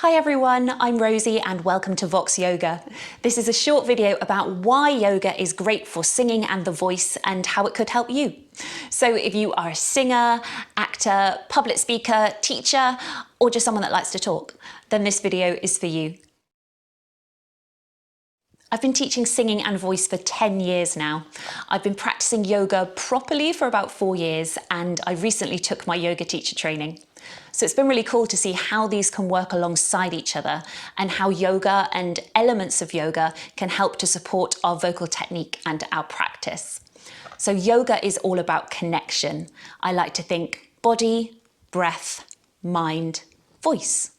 Hi everyone, I'm Rosie and welcome to Vox Yoga. This is a short video about why yoga is great for singing and the voice and how it could help you. So if you are a singer, actor, public speaker, teacher, or just someone that likes to talk, then this video is for you. I've been teaching singing and voice for 10 years now. I've been practicing yoga properly for about 4 years and I recently took my yoga teacher training. So it's been really cool to see how these can work alongside each other and how yoga and elements of yoga can help to support our vocal technique and our practice. So yoga is all about connection. I like to think body, breath, mind, voice.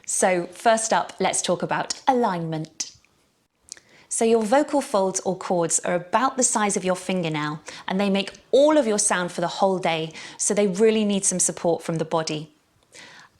So first up, let's talk about alignment. So your vocal folds or cords are about the size of your fingernail and they make all of your sound for the whole day, so they really need some support from the body.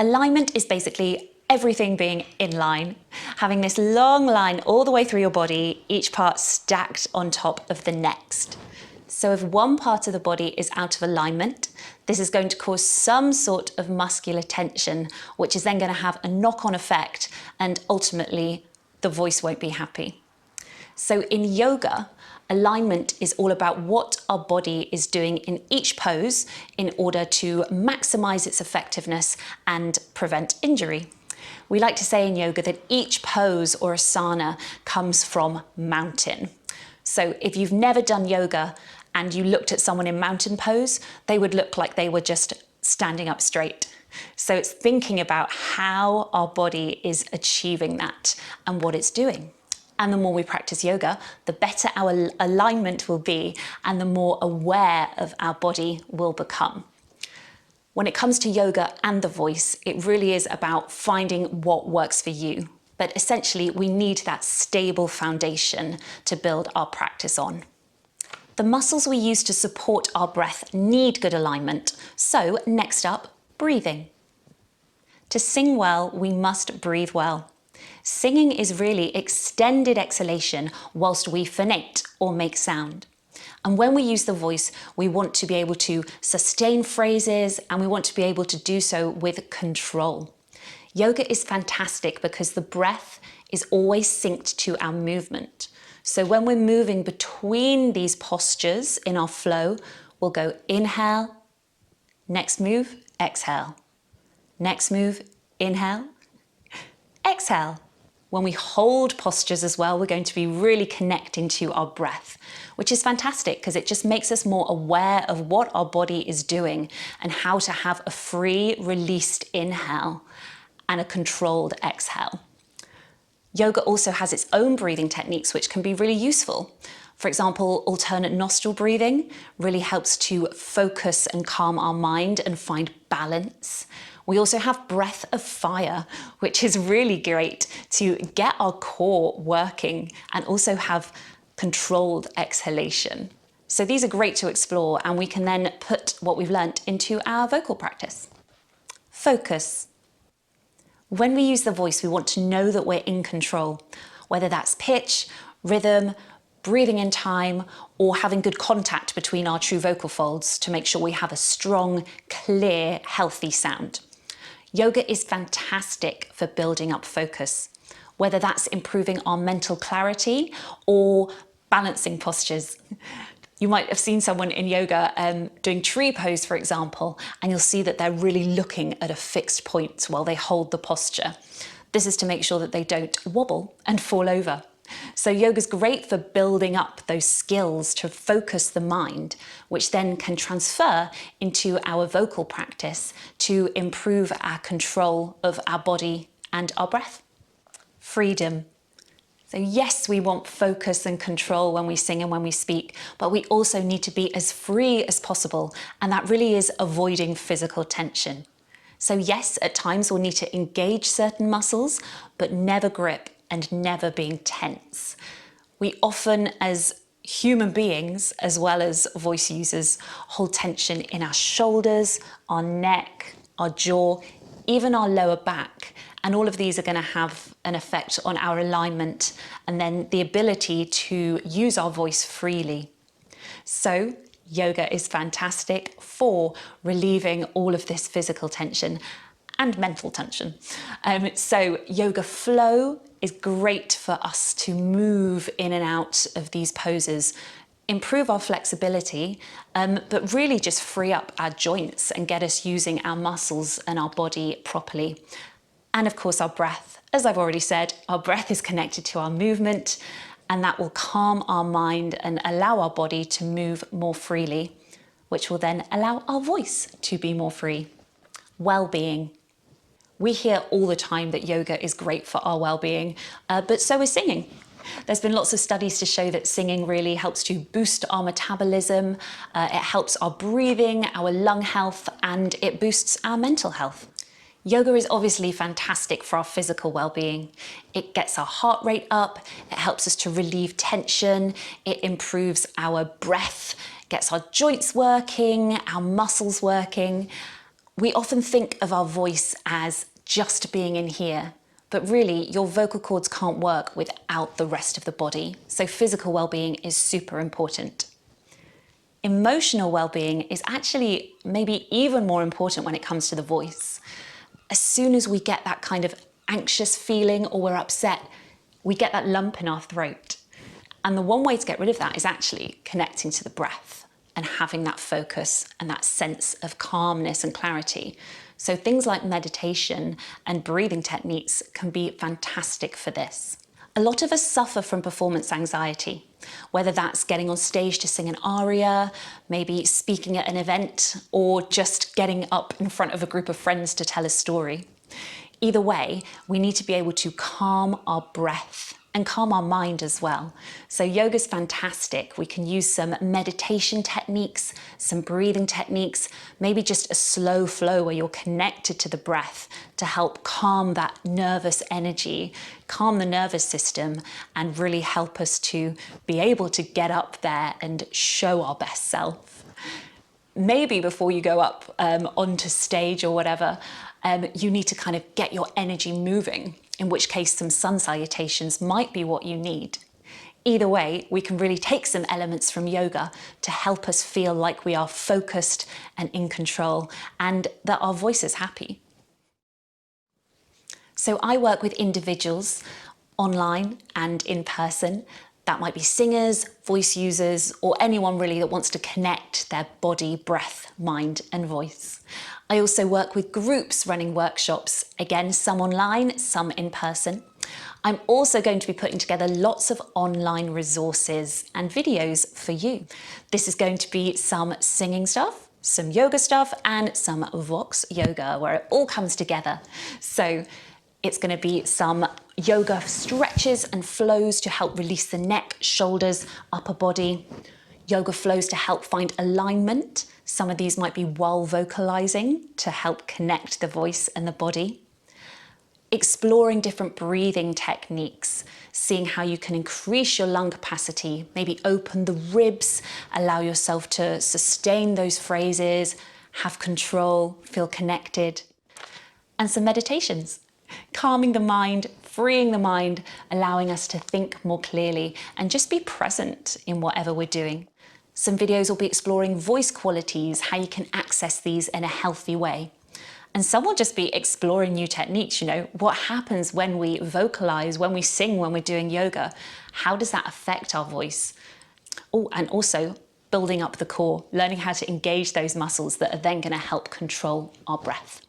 Alignment is basically everything being in line, having this long line all the way through your body, each part stacked on top of the next. So if one part of the body is out of alignment, this is going to cause some sort of muscular tension, which is then going to have a knock-on effect and ultimately the voice won't be happy. So in yoga, alignment is all about what our body is doing in each pose in order to maximize its effectiveness and prevent injury. We like to say in yoga that each pose or asana comes from mountain. So if you've never done yoga and you looked at someone in mountain pose, they would look like they were just standing up straight. So it's thinking about how our body is achieving that and what it's doing. And the more we practice yoga, the better our alignment will be and the more aware of our body we'll become. When it comes to yoga and the voice, it really is about finding what works for you. But essentially, we need that stable foundation to build our practice on. The muscles we use to support our breath need good alignment. So next up, breathing. To sing well, we must breathe well. Singing is really extended exhalation whilst we phonate or make sound. And when we use the voice, we want to be able to sustain phrases and we want to be able to do so with control. Yoga is fantastic because the breath is always synced to our movement. So when we're moving between these postures in our flow, we'll go inhale, next move, exhale. Next move, inhale, exhale. When we hold postures as well, we're going to be really connecting to our breath, which is fantastic because it just makes us more aware of what our body is doing and how to have a free, released inhale and a controlled exhale. Yoga also has its own breathing techniques, which can be really useful. For example, alternate nostril breathing really helps to focus and calm our mind and find balance. We also have breath of fire, which is really great to get our core working and also have controlled exhalation. So these are great to explore and we can then put what we've learnt into our vocal practice. Focus. When we use the voice, we want to know that we're in control, whether that's pitch, rhythm, breathing in time, or having good contact between our true vocal folds to make sure we have a strong, clear, healthy sound. Yoga is fantastic for building up focus, whether that's improving our mental clarity or balancing postures. You might have seen someone in yoga doing tree pose, for example, and you'll see that they're really looking at a fixed point while they hold the posture. This is to make sure that they don't wobble and fall over. So yoga's great for building up those skills to focus the mind, which then can transfer into our vocal practice to improve our control of our body and our breath. Freedom. So yes, we want focus and control when we sing and when we speak, but we also need to be as free as possible, and that really is avoiding physical tension. So yes, at times we'll need to engage certain muscles, but never grip and never being tense. We often, as human beings, as well as voice users, hold tension in our shoulders, our neck, our jaw, even our lower back. And all of these are going to have an effect on our alignment and then the ability to use our voice freely. So yoga is fantastic for relieving all of this physical tension and mental tension. So yoga flow is great for us to move in and out of these poses, improve our flexibility, but really just free up our joints and get us using our muscles and our body properly. And of course, our breath. As I've already said, our breath is connected to our movement, and that will calm our mind and allow our body to move more freely, which will then allow our voice to be more free. Well-being. We hear all the time that yoga is great for our well-being, but so is singing. There's been lots of studies to show that singing really helps to boost our metabolism, it helps our breathing, our lung health, and it boosts our mental health. Yoga is obviously fantastic for our physical well-being. It gets our heart rate up, it helps us to relieve tension, it improves our breath, gets our joints working, our muscles working. We often think of our voice as just being in here, but really your vocal cords can't work without the rest of the body. So physical well-being is super important. Emotional well-being is actually maybe even more important when it comes to the voice. As soon as we get that kind of anxious feeling or we're upset, we get that lump in our throat. And the one way to get rid of that is actually connecting to the breath and having that focus and that sense of calmness and clarity. So things like meditation and breathing techniques can be fantastic for this. A lot of us suffer from performance anxiety, whether that's getting on stage to sing an aria, maybe speaking at an event, or just getting up in front of a group of friends to tell a story. Either way, we need to be able to calm our breath and calm our mind as well. So yoga's fantastic. We can use some meditation techniques, some breathing techniques, maybe just a slow flow where you're connected to the breath to help calm that nervous energy, calm the nervous system, and really help us to be able to get up there and show our best self. Maybe before you go up onto stage or whatever, you need to kind of get your energy moving, in which case some sun salutations might be what you need. Either way, we can really take some elements from yoga to help us feel like we are focused and in control and that our voice is happy. So I work with individuals online and in person. That might be singers, voice users, or anyone really that wants to connect their body, breath, mind, and voice. I also work with groups running workshops, again, some online, some in person. I'm also going to be putting together lots of online resources and videos for you. This is going to be some singing stuff, some yoga stuff, and some Vox yoga, where it all comes together. So it's going to be some yoga stretches and flows to help release the neck, shoulders, upper body. Yoga flows to help find alignment. Some of these might be while vocalizing to help connect the voice and the body. Exploring different breathing techniques, seeing how you can increase your lung capacity, maybe open the ribs, allow yourself to sustain those phrases, have control, feel connected. And some meditations. Calming the mind, freeing the mind, allowing us to think more clearly and just be present in whatever we're doing. Some videos will be exploring voice qualities, how you can access these in a healthy way. And some will just be exploring new techniques, what happens when we vocalize, when we sing, when we're doing yoga? How does that affect our voice? Oh, and also building up the core, learning how to engage those muscles that are then going to help control our breath.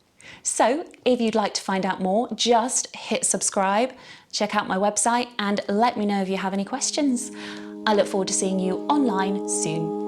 So if you'd like to find out more, just hit subscribe, check out my website, and let me know if you have any questions. I look forward to seeing you online soon.